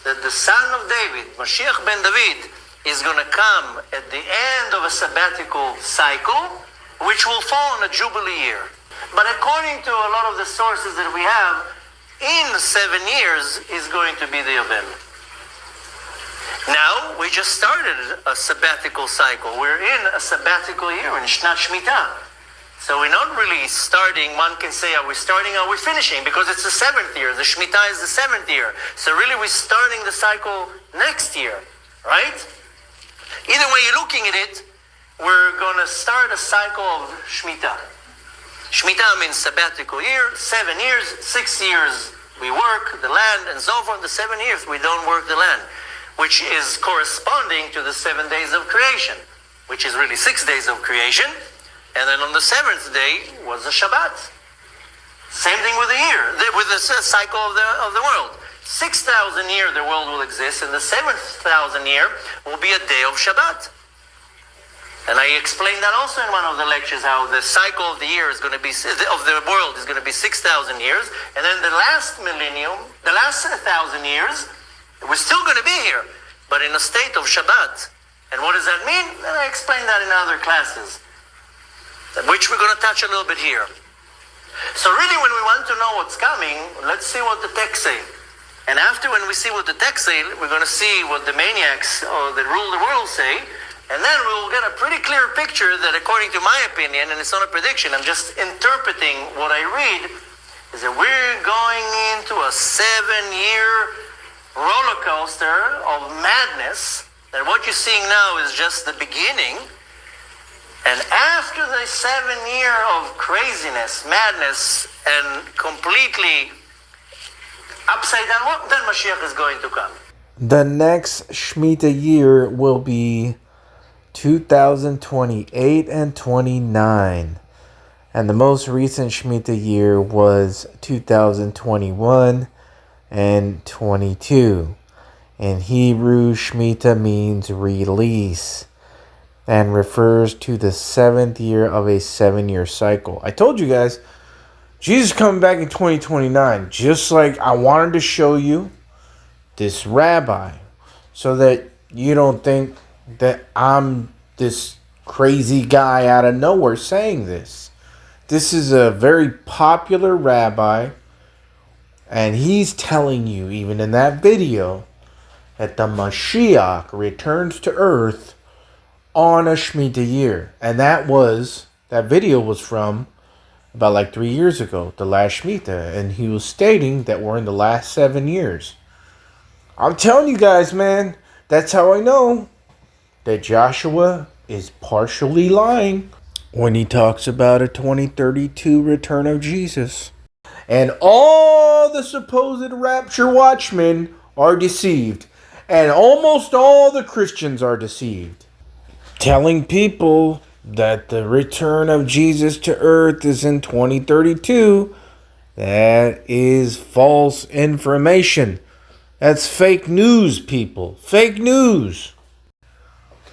that the son of David, Mashiach ben David, is going to come at the end of a sabbatical cycle, which will fall on a Jubilee year. But according to a lot of the sources that we have, in 7 years is going to be the Yovel. Now, we just started a sabbatical cycle. We're in a sabbatical year, in Shnat Shemitah. So we're not really starting, one can say, are we starting, are we finishing? Because it's the 7th year. The Shemitah is the 7th year. So really we're starting the cycle next year, right? Either way you're looking at it, we're going to start a cycle of Shemitah. Shemitah means sabbatical year, 7 years, 6 years we work the land, and so forth. The 7 years we don't work the land, which is corresponding to the 7 days of creation, which is really 6 days of creation. And then on the 7th day was the Shabbat. Same thing with the year, with the cycle of the world. 6,000 years the world will exist, and the 7,000 year will be a day of Shabbat. And I explained that also in one of the lectures, how the cycle of the year is going to be, of the world is going to be 6,000 years, and then the last millennium, the last 1,000 years, we're still going to be here, but in a state of Shabbat. And what does that mean? And I explained that in other classes, which we're going to touch a little bit here. So really, when we want to know what's coming, let's see what the text say. And after, when we see what the text say, we're going to see what the maniacs that rule the world say, and then we will get a pretty clear picture that, according to my opinion, and it's not a prediction, I'm just interpreting what I read, is that we're going into a 7-year roller coaster of madness, and what you're seeing now is just the beginning. And after the 7 year of craziness, madness, and completely upside down, well, then Mashiach is going to come. The next Shemitah year will be 2028 and 29. And the most recent Shemitah year was 2021 and 22. In Hebrew, Shemitah means release, and refers to the 7th year of a 7-year cycle. I told you guys, Jesus is coming back in 2029. Just like I wanted to show you this rabbi, so that you don't think that I'm this crazy guy out of nowhere saying this. This is a very popular rabbi, and he's telling you, even in that video, that the Mashiach returns to earth on a Shemitah year. And that video was from about like 3 years ago, the last Shemitah, and he was stating that we're in the last 7 years. I'm telling you guys, man, that's how I know that Joshua is partially lying when he talks about a 2032 return of Jesus. And all the supposed rapture watchmen are deceived, and almost all the Christians are deceived, telling people that the return of Jesus to earth is in 2032. That is false information. That's fake news, people. Fake news.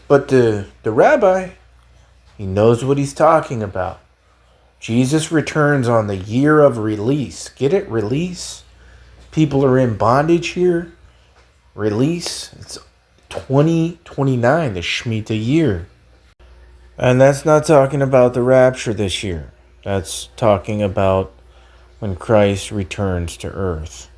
But the rabbi, he knows what he's talking about. Jesus returns on the year of release. Get it? Release? People are in bondage here. Release. It's 2029, the Shemitah year. And that's not talking about the rapture this year. That's talking about when Christ returns to earth.